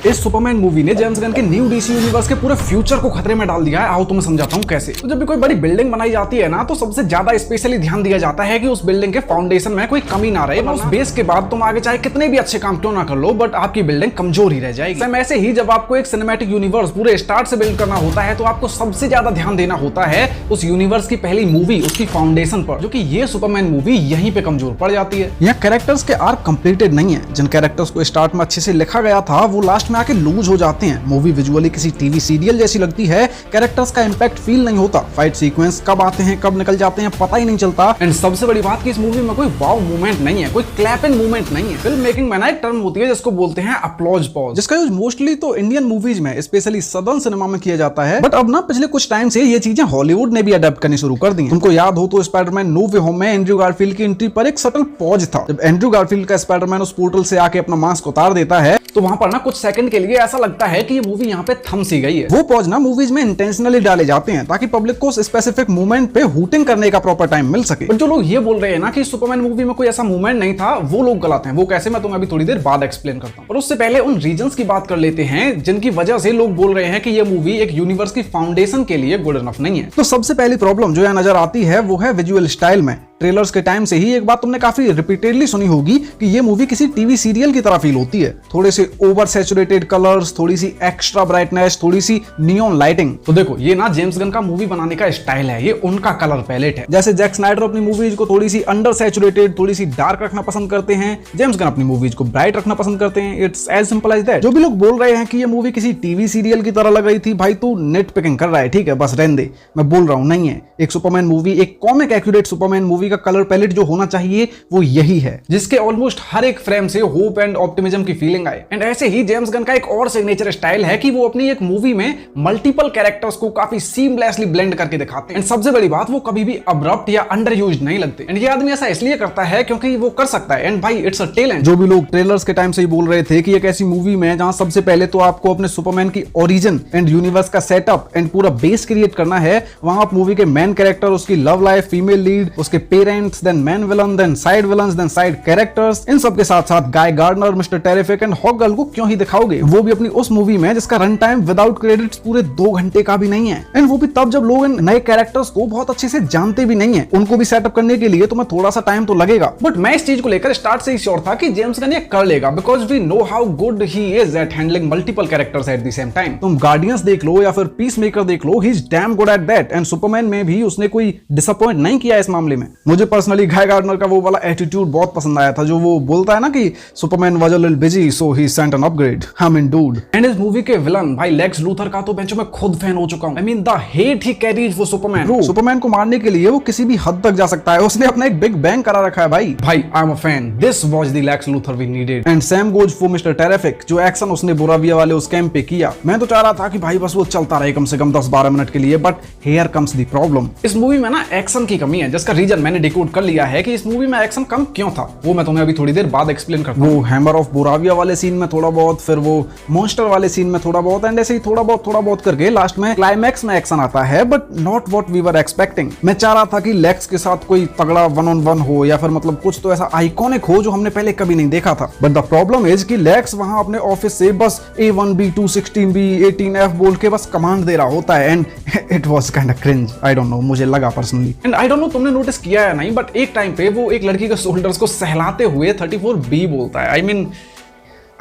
इस Superman movie ने James Gunn के न्यू डीसी यूनिवर्स के पूरे फ्यूचर को खतरे में डाल दिया है। आओ तुम्हें समझाता हूँ कैसे। तो जब भी कोई बड़ी बिल्डिंग बनाई जाती है ना, तो सबसे ज्यादा स्पेशली ध्यान दिया जाता है कि उस बिल्डिंग के फाउंडेशन में कोई कमी ना रहे। उस बेस के बाद तुम आगे चाहे कितने भी अच्छे काम क्यों ना कर लो, बट आपकी बिल्डिंग कमजोर ही रह जाएगी। सेम ऐसे ही जब आपको एक सिनेमैटिक यूनिवर्स पूरे स्टार्ट से बिल्ड करना होता है, तो आपको सबसे ज्यादा ध्यान देना होता है उस यूनिवर्स की पहली मूवी, उसकी फाउंडेशन पर, जो कि ये सुपरमैन मूवी यहीं पे कमजोर पड़ जाती है। यहाँ कैरेक्टर्स के आर्क कंप्लीटेड नहीं है। जिन कैरेक्टर्स को स्टार्ट में अच्छे से लिखा गया था, वो लास्ट में आके लूज हो जाते हैं। मूवी विजुअली किसी टीवी सीरियल जैसी लगती है। कैरेक्टर्स का इंपैक्ट फील नहीं होता। फाइट सीक्वेंस कब आते हैं कब निकल जाते हैं पता ही नहीं चलता। एंड सबसे बड़ी बात कि इस मूवी में कोई वाव मूवमेंट नहीं है, कोई क्लैपिंग मूवमेंट नहीं है। फिल्म मेकिंग में ना एक टर्म होती है जिसको बोलते हैं अपलॉज पॉज, जिसका यूज मोस्टली तो इंडियन मूवीज में, स्पेशली सदर्न सिनेमा में किया जाता है। बट अब ना पिछले कुछ टाइम से ये चीजें हॉलीवुड ने भी अडेप्ट करनी शुरू कर दी हैं। तुमको याद हो तो स्पाइडरमैन नो वे होम में एंड्रयू गारफील्ड की एंट्री पर एक सटल पॉज था। जब एंड्रयू गारफील्ड का स्पाइडरमैन उस पोर्टल से आके अपना मास्क उतार देता है, तो वहां पर ना कुछ सेकंड के लिए ऐसा लगता है कि ये मूवी यहाँ पे थम सी गई है। वो पॉज ना मूवीज में इंटेंशनली डाले जाते हैं ताकि पब्लिक को उस स्पेसिफिक मूवमेंट पे हूटिंग करने का प्रॉपर टाइम मिल सके। बट जो लोग ये बोल रहे हैं ना कि सुपरमैन मूवी में कोई ऐसा मूवमेंट नहीं था, वो लोग गलत हैं। वो कैसे, मैं तुम्हें अभी थोड़ी देर बाद एक्सप्लेन करता हूँ। और उससे पहले उन रीजंस की बात कर लेते हैं जिनकी वजह से लोग बोल रहे हैं कि ये मूवी एक यूनिवर्स की फाउंडेशन के लिए गुड इनफ नहीं है। तो सबसे पहली प्रॉब्लम जो यहाँ नजर आती है वो है विजुअल स्टाइल में। ट्रेलर्स के टाइम से ही एक बात तुमने काफी रिपीटेडली सुनी होगी कि ये मूवी किसी टीवी सीरियल की तरह फील होती है। थोड़े से ओवर सैचुरेटेड कलर्स, थोड़ी सी एक्स्ट्रा ब्राइटनेस, थोड़ी सी नियॉन लाइटिंग। तो देखो, ये ना जेम्स गन का मूवी बनाने का स्टाइल है, ये उनका कलर पैलेट है। जैसे जैक स्नाइडर अपनी मूवीज को थोड़ी सी अंडर सैचुरेटेड, थोड़ी सी डार्क रखना पसंद करते हैं, जेम्स गन अपनी मूवीज को ब्राइट रखना पसंद करते हैं। It's as simple as that. जो भी लोग बोल रहे हैं कि ये मूवी किसी टीवी सीरियल की तरह लग रही थी, भाई तू नेट पिकिंग कर रहा है, ठीक है, बस रहने दे। मैं बोल रहा हूं नहीं है। एक सुपरमैन मूवी, एक कॉमिक एक्यूरेट सुपरमैन मूवी का कलर पैलेट जो होना चाहिए वो यही है, जिसके ऑलमोस्ट हर एक फ्रेम से होप एंड ऑप्टिमिज्म की फीलिंग आए। एंड ऐसे ही जेम्स गन का एक और सिग्नेचर स्टाइल है कि वो अपनी एक मूवी में मल्टीपल कैरेक्टर्स को काफी सीमलेसली ब्लेंड करके दिखाते हैं। एंड सबसे बड़ी बात, वो कभी भी अब्रप्ट या अंडर यूज्ड नहीं लगते। एंड ये आदमी ऐसा इसलिए करता है क्योंकि वो कर सकता है। एंड भाई इट्स अ टैलेंट। जो भी लोग ट्रेलर्स के टाइम से ही बोल रहे थे कि एक ऐसी मूवी में जहां सबसे पहले तो आपको अपने सुपरमैन की ओरिजिन एंड यूनिवर्स का सेटअप एंड पूरा बेस क्रिएट करना है, वहां आप मूवी के मेन कैरेक्टर, उसकी लव लाइफ, फीमेल लीड, उसके parents, then main villain, then side villains, then side characters, इन सब के साथ साथ Guy Gardner, Mister Terrific and Hawkgirl को क्यों ही दिखाओगे, वो भी अपनी उस मूवी में जिसका रन टाइम विदाउट क्रेडिट्स पूरे 2 घंटे का भी नहीं है। एंड वो भी तब जब लोग इन नए कैरेक्टर्स को बहुत अच्छे से जानते भी नहीं है। उनको भी सेटअप करने के लिए तुम्हें थोड़ा सा टाइम तो लगेगा। बट मैं इस चीज को लेकर स्टार्ट से ही श्योर था कि जेम्स गन ये कर लेगा, because we know how good he is at handling multiple characters at the same time. तुम गार्डियंस देख लो या फिर पीस मेकर देख लो, he is damn good at that. And Superman में भी उसने कोई डिसअपॉइंट नहीं किया इस मामले में। मुझे पर्सनली गाय गार्डनर का वो वाला एटीट्यूड बहुत पसंद आया था, जो वो बोलता है ना कि Superman was a little busy so he sent an upgrade. I mean dude. And इस मूवी के विलन भाई लेक्स लूथर का तो बेंचो में खुद फैन हो चुका हूं। I mean the hate he carries for Superman. Superman को मारने के लिए वो किसी भी हद तक जा सकता है। उसने अपना एक बिग बैंग करा रखा है भाई। I am a fan. This was the Lex Luthor we needed. And same goes for mister Terrific. जो एक्शन उसने बोराविया वाले उस कैंप पे किया, मैं तो चाह रहा था कि भाई बस वो चलता रहे कम से कम 10-12 मिनट के लिए। But here comes the problem. इस मूवी में ना एक्शन की कमी है, जिसका रीजन मैंने डिकोड कर लिया है कि इस मूवी में एक्शन कम क्यों था। वो मैं तुम्हें अभी थोड़ी देर बाद एक्सप्लेन करता हूं। वो हैमर ऑफ बोराविया वाले सीन में थोड़ा बहुत, फिर वो मॉन्स्टर वाले सीन में थोड़ा बहुत, एंड ऐसे ही थोड़ा बहुत करके लास्ट में क्लाइमैक्स में एक्शन आता है, but not what we were expecting. मैं चाह रहा था कि लेक्स के साथ कोई तगड़ा 1-on-1 हो, या फिर मतलब कुछ तो ऐसा आइकॉनिक हो जो हमने पहले कभी नहीं देखा था। बट द प्रॉब्लम इज कि लेक्स वहां अपने ऑफिस से बस A1B 216B 18F बोल के बस कमांड दे रहा होता है। And it was kind of cringe. I don't know, मुझे लगा personally. And I don't know तुमने नोटिस किया है नहीं, बट एक टाइम पे वो एक लड़की के शोल्डर्स को सहलाते हुए 34B बोलता है। I mean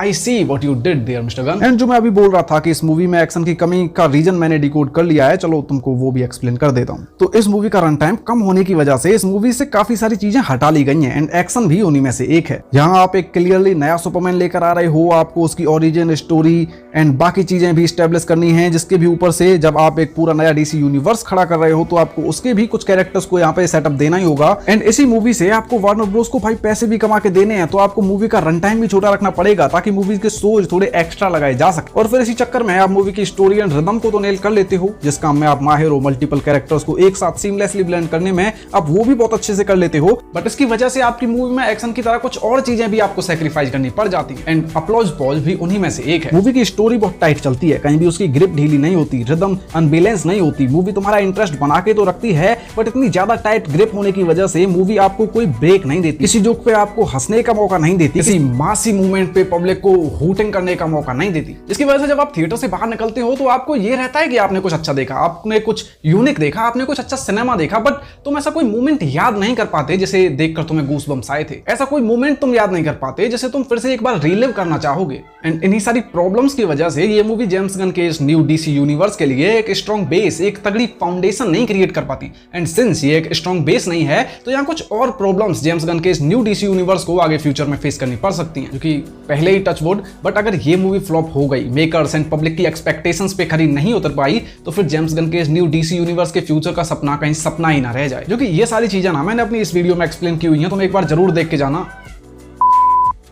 I see what you did there, Mr. Gunn. And जो मैं अभी बोल रहा था कि इस मूवी में एक्शन की कमी का रीजन मैंने डिकोड कर लिया है, चलो तुमको वो भी एक्सप्लेन कर देता हूँ। तो इस मूवी का रन टाइम कम होने की वजह से इस मूवी से काफी सारी चीजें हटा ली गई हैं, एंड एक्शन भी उन्हीं में से एक है। यहाँ आप एक क्लियरली नया सुपरमैन लेकर आ रहे हो, आपको उसकी ओरिजिन स्टोरी एंड बाकी चीजें भी स्टेब्लिश करनी है, जिसके भी ऊपर से जब आप एक पूरा नया डीसी यूनिवर्स खड़ा कर रहे हो, तो आपको उसके भी कुछ कैरेक्टर्स को यहाँ पे सेटअप देना ही होगा। एंड इसी मूवी से आपको वार्नर ब्रोस को भाई पैसे भी कमा के देने हैं, तो आपको मूवी का रन टाइम भी छोटा रखना पड़ेगा ताकि मूवी के सोच थोड़े एक्स्ट्रा लगाए जा सके। और फिर इसी चक्कर में आप मूवी की स्टोरी एंड रिदम को तो नेल कर लेते हो, जिस काम में आप माहिर हो, मल्टीपल कैरेक्टर्स को एक साथ सीमलेसली ब्लेंड करने में आप वो भी बहुत अच्छे से कर लेते हो। बट इसकी वजह से आपकी मूवी में एक्शन की तरह कुछ और चीजें भी आपको सैक्रिफाइस करनी पड़ जाती है। एंड अपलॉज पॉज भी उन्हीं में से एक है। मूवी की स्टोरी बहुत टाइट चलती है, कहीं भी उसकी ग्रिप ढीली नहीं होती, रिदम अनबैलेंस नहीं होती। मूवी तुम्हारा इंटरेस्ट बना के तो रखती है, बट इतनी ज्यादा टाइट ग्रिप होने की वजह से मूवी आपको कोई ब्रेक नहीं देती, किसी जोक पे आपको हंसने का मौका नहीं देती, किसी मासी मूवमेंट पे पब्लिक पब्लिक को हूटिंग करने का मौका नहीं देती, जिसकी वजह से जब आप थिएटर से बाहर निकलते हो तो आपको ये रहता है कि आपने कुछ अच्छा देखा, आपने कुछ यूनिक देखा, आपने कुछ अच्छा सिनेमा देखा, बट तुम ऐसा कोई मोमेंट याद नहीं कर पाते जिसे देखकर तुम्हें गूज़बम्स आए थे। ऐसा कोई मोमेंट तुम याद नहीं कर पाते जिसे तुम फिर से एक बार रिलिव करना चाहोगे। एंड इन्हीं सारी प्रॉब्लम्स की वजह से ये मूवी जेम्स गन के इस न्यू डीसी यूनिवर्स के लिए एक स्ट्रॉन्ग बेस, एक तगड़ी फाउंडेशन नहीं क्रिएट कर पाती। एंड सिंस ये एक स्ट्रॉन्ग बेस नहीं है तो यहाँ कुछ और प्रॉब्लम्स जेम्स गन के इस न्यू डीसी यूनिवर्स को आगे फ्यूचर में फेस करनी पड़ सकती हैं, जो कि पहले ही टच वुड। बट अगर ये मूवी फ्लॉप हो गई, मेकर्स एंड पब्लिक की एक्सपेक्टेशंस पे खरी नहीं उतर पाई, तो फिर जेम्स गन के इस न्यू डीसी यूनिवर्स के फ्यूचर का सपना कहीं सपना ही ना रह जाए। जो कि ये सारी चीजें ना मैंने अपनी इस वीडियो में एक्सप्लेन की हुई हैं, तुम एक बार जरूर देख के जाना।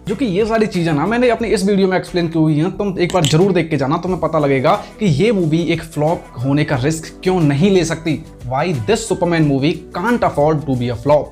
तुम एक बार जरूर देख के जाना, तुम्हें पता लगेगा कि ये मूवी एक फ्लॉप होने का रिस्क क्यों नहीं ले सकती। Why this Superman movie can't afford to be a flop।